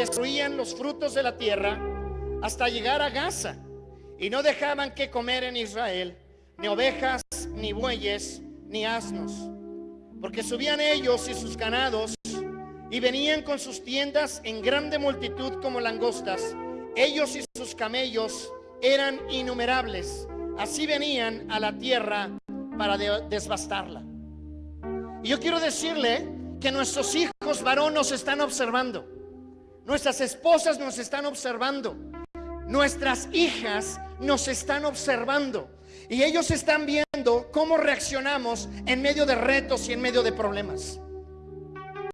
destruían los frutos de la tierra hasta llegar a Gaza, y no dejaban que comer en Israel ni ovejas, ni bueyes, ni asnos, porque subían ellos y sus ganados y venían con sus tiendas en grande multitud como langostas. Ellos y sus camellos eran innumerables. Así venían a la tierra para devastarla. Y yo quiero decirle que nuestros hijos varón nos están observando, nuestras esposas nos están observando, nuestras hijas nos están observando, y ellos están viendo cómo reaccionamos en medio de retos y en medio de problemas.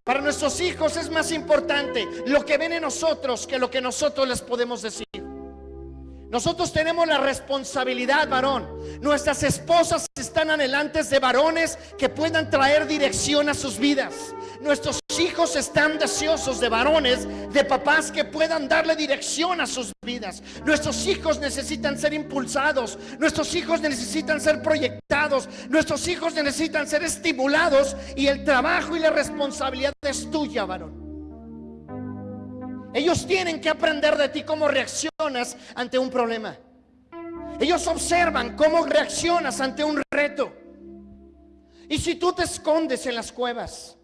Para nuestros hijos es más importante lo que ven en nosotros que lo que nosotros les podemos decir. Nosotros tenemos la responsabilidad, varón. Nuestras esposas están anhelantes de varones que puedan traer dirección a sus vidas. Nuestros hijos están deseosos de varones, de papás que puedan darle dirección a sus vidas. Nuestros hijos necesitan ser impulsados. Nuestros hijos necesitan ser proyectados. Nuestros hijos necesitan ser estimulados. Y el trabajo y la responsabilidad es tuya, varón. Ellos tienen que aprender de ti cómo reaccionas ante un problema. Ellos observan cómo reaccionas ante un reto. Y si tú te escondes en las cuevas,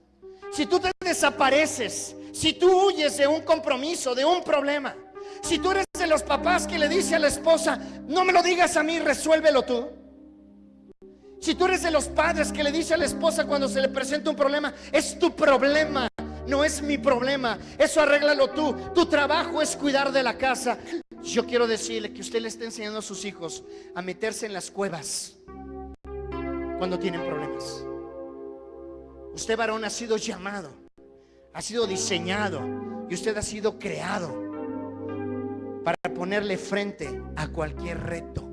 si tú te desapareces, si tú huyes de un compromiso, de un problema, si tú eres de los papás que le dice a la esposa: no me lo digas a mí, resuélvelo tú. Si tú eres de los padres que le dice a la esposa cuando se le presenta un problema: es tu problema, no es mi problema, eso arréglalo tú, tu trabajo es cuidar de la casa. Yo quiero decirle que usted le está enseñando a sus hijos a meterse en las cuevas cuando tienen problemas. Usted, varón, ha sido llamado, ha sido diseñado, y usted ha sido creado para ponerle frente a cualquier reto,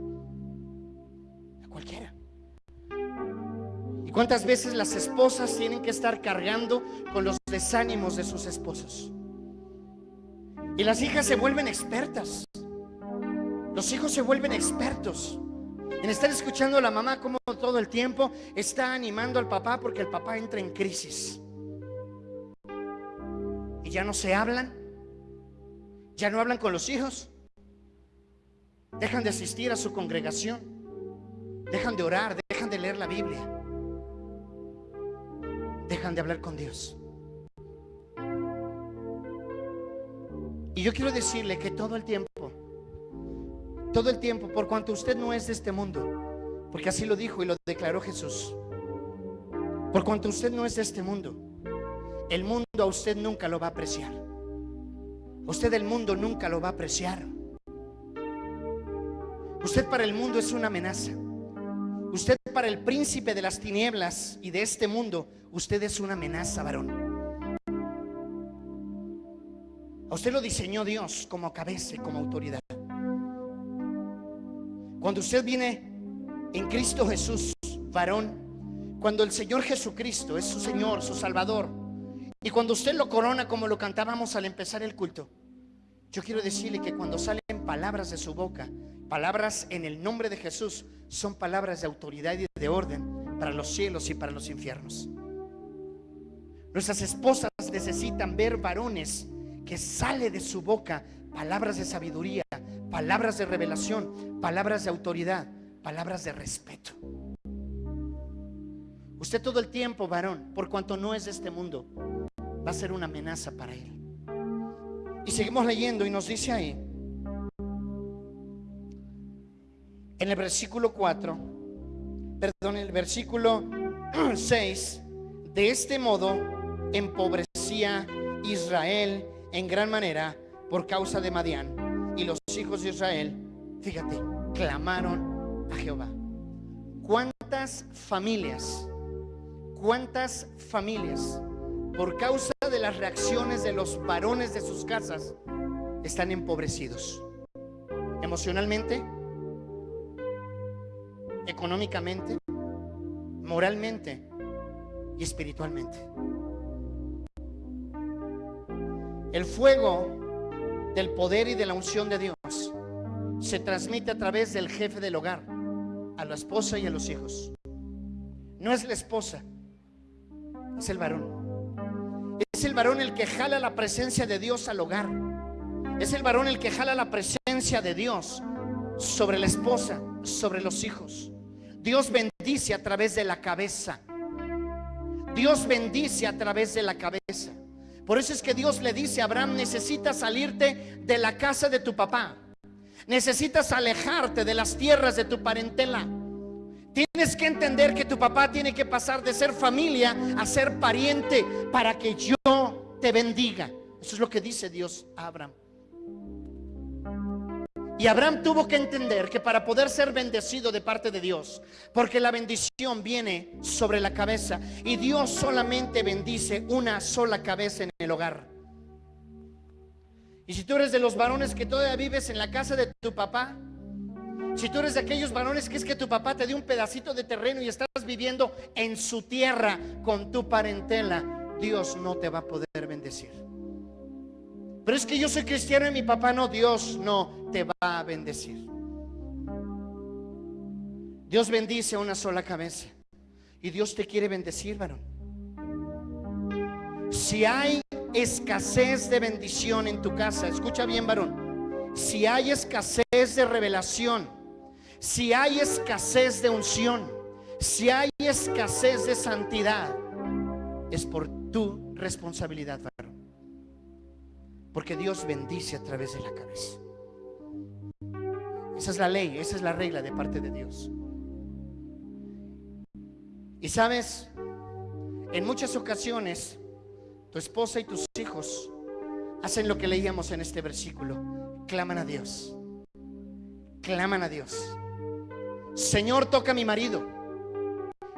a cualquiera. ¿Y cuántas veces las esposas tienen que estar cargando con los desánimos de sus esposos? Y las hijas se vuelven expertas, los hijos se vuelven expertos en estar escuchando a la mamá como todo el tiempo está animando al papá, porque el papá entra en crisis. Y ya no se hablan, ya no hablan con los hijos, dejan de asistir a su congregación, dejan de orar, dejan de leer la Biblia, dejan de hablar con Dios. Y yo quiero decirle que todo el tiempo, por cuanto usted no es de este mundo, porque así lo dijo y lo declaró Jesús, por cuanto usted no es de este mundo, el mundo a usted nunca lo va a apreciar. Usted, el mundo nunca lo va a apreciar. Usted para el mundo es una amenaza. Usted para el príncipe de las tinieblas y de este mundo, usted es una amenaza, varón. A usted lo diseñó Dios como cabeza y como autoridad. Cuando usted viene en Cristo Jesús, varón, cuando el Señor Jesucristo es su Señor, su Salvador, y cuando usted lo corona como lo cantábamos al empezar el culto, yo quiero decirle que cuando salen palabras de su boca, palabras en el nombre de Jesús, son palabras de autoridad y de orden para los cielos y para los infiernos. Nuestras esposas necesitan ver varones que sale de su boca palabras de sabiduría, palabras de revelación, palabras de autoridad, palabras de respeto. Usted todo el tiempo, varón, por cuanto no es de este mundo, va a ser una amenaza para él. Y seguimos leyendo y nos dice ahí, en el versículo 6, de este modo empobrecía Israel en gran manera por causa de Madián, y los hijos de Israel, fíjate, clamaron a Jehová. ¿Cuántas familias por causa de las reacciones de los varones de sus casas están empobrecidos? Emocionalmente, económicamente, moralmente y espiritualmente. El fuego del poder y de la unción de Dios se transmite a través del jefe del hogar a la esposa y a los hijos. No es la esposa, es el varón. Es el varón el que jala la presencia de Dios al hogar. Es el varón el que jala la presencia de Dios sobre la esposa, sobre los hijos. Dios bendice a través de la cabeza. Dios bendice a través de la cabeza. Por eso es que Dios le dice a Abraham: necesitas salirte de la casa de tu papá. Necesitas alejarte de las tierras de tu parentela. Tienes que entender que tu papá tiene que pasar de ser familia a ser pariente para que yo te bendiga. Eso es lo que dice Dios a Abraham. Y Abraham tuvo que entender que para poder ser bendecido de parte de Dios, porque la bendición viene sobre la cabeza, y Dios solamente bendice una sola cabeza en el hogar. Y si tú eres de los varones que todavía vives en la casa de tu papá, si tú eres de aquellos varones que es que tu papá te dio un pedacito de terreno y estás viviendo en su tierra con tu parentela, Dios no te va a poder bendecir. Pero es que yo soy cristiano y mi papá no. Dios no te va a bendecir. Dios bendice a una sola cabeza, y Dios te quiere bendecir, varón. Si hay escasez de bendición en tu casa, escucha bien, varón. Si hay escasez de revelación, si hay escasez de unción, si hay escasez de santidad, es por tu responsabilidad, varón. Porque Dios bendice a través de la cabeza. Esa es la ley, esa es la regla de parte de Dios. Y sabes, en muchas ocasiones tu esposa y tus hijos hacen lo que leíamos en este versículo: claman a Dios. Claman a Dios. Señor, toca a mi marido.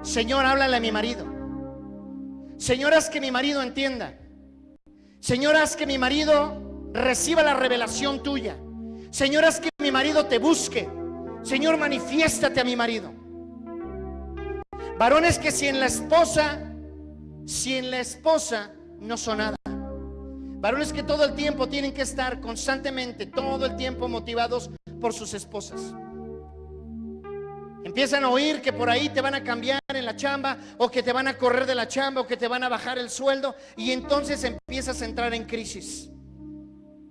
Señor, háblale a mi marido. Señor, haz que mi marido entienda. Señor, haz que mi marido reciba la revelación tuya. Señor, haz que mi marido te busque. Señor, manifiéstate a mi marido. Varones que si en la esposa no son nada. Varones que todo el tiempo tienen que estar constantemente, todo el tiempo motivados por sus esposas. Empiezan a oír que por ahí te van a cambiar en la chamba, o que te van a correr de la chamba, o que te van a bajar el sueldo, y entonces empiezas a entrar en crisis,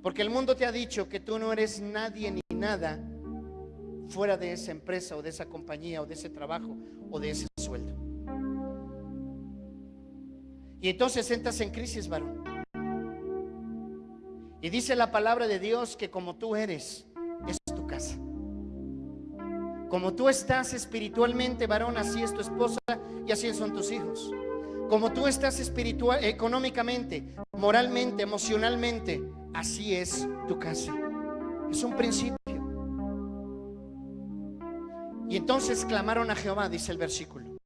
porque el mundo te ha dicho que tú no eres nadie ni nada fuera de esa empresa, o de esa compañía, o de ese trabajo, o de ese sueldo. Y entonces entras en crisis, varón. Y dice la palabra de Dios que como tú eres, es tu casa. Como tú estás espiritualmente, varón, así es tu esposa y así son tus hijos. Como tú estás espiritual, económicamente, moralmente, emocionalmente, así es tu casa. Es un principio. Y entonces clamaron a Jehová, dice el versículo.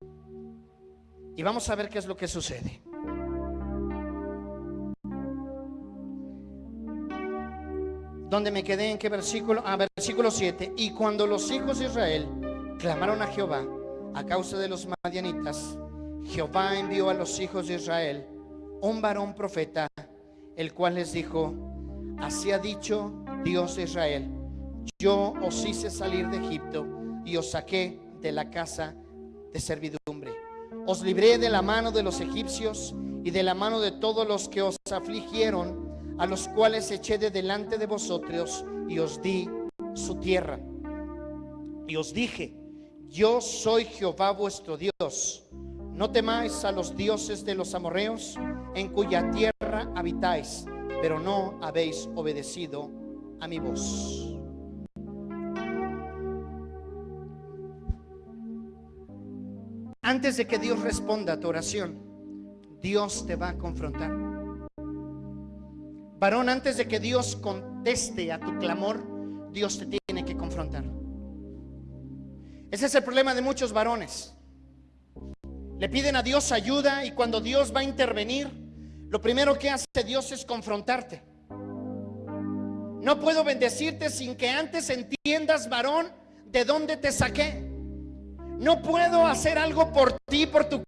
Y vamos a ver qué es lo que sucede. ¿Dónde me quedé? ¿En qué versículo? Versículo 7. Y cuando los hijos de Israel clamaron a Jehová a causa de los madianitas, Jehová envió a los hijos de Israel un varón profeta, el cual les dijo: así ha dicho Dios de Israel: yo os hice salir de Egipto y os saqué de la casa de servidumbre. Os libré de la mano de los egipcios y de la mano de todos los que os afligieron, a los cuales eché de delante de vosotros, y os di su tierra. Y os dije: yo soy Jehová vuestro Dios. No temáis a los dioses de los amorreos, en cuya tierra habitáis, pero no habéis obedecido a mi voz. Antes de que Dios responda a tu oración, Dios te va a confrontar. Varón, antes de que Dios conteste a tu clamor, Dios te tiene que confrontar. Ese es el problema de muchos varones. Le piden a Dios ayuda, y cuando Dios va a intervenir, lo primero que hace Dios es confrontarte. No puedo bendecirte sin que antes entiendas, varón, de dónde te saqué. No puedo hacer algo por ti, por tu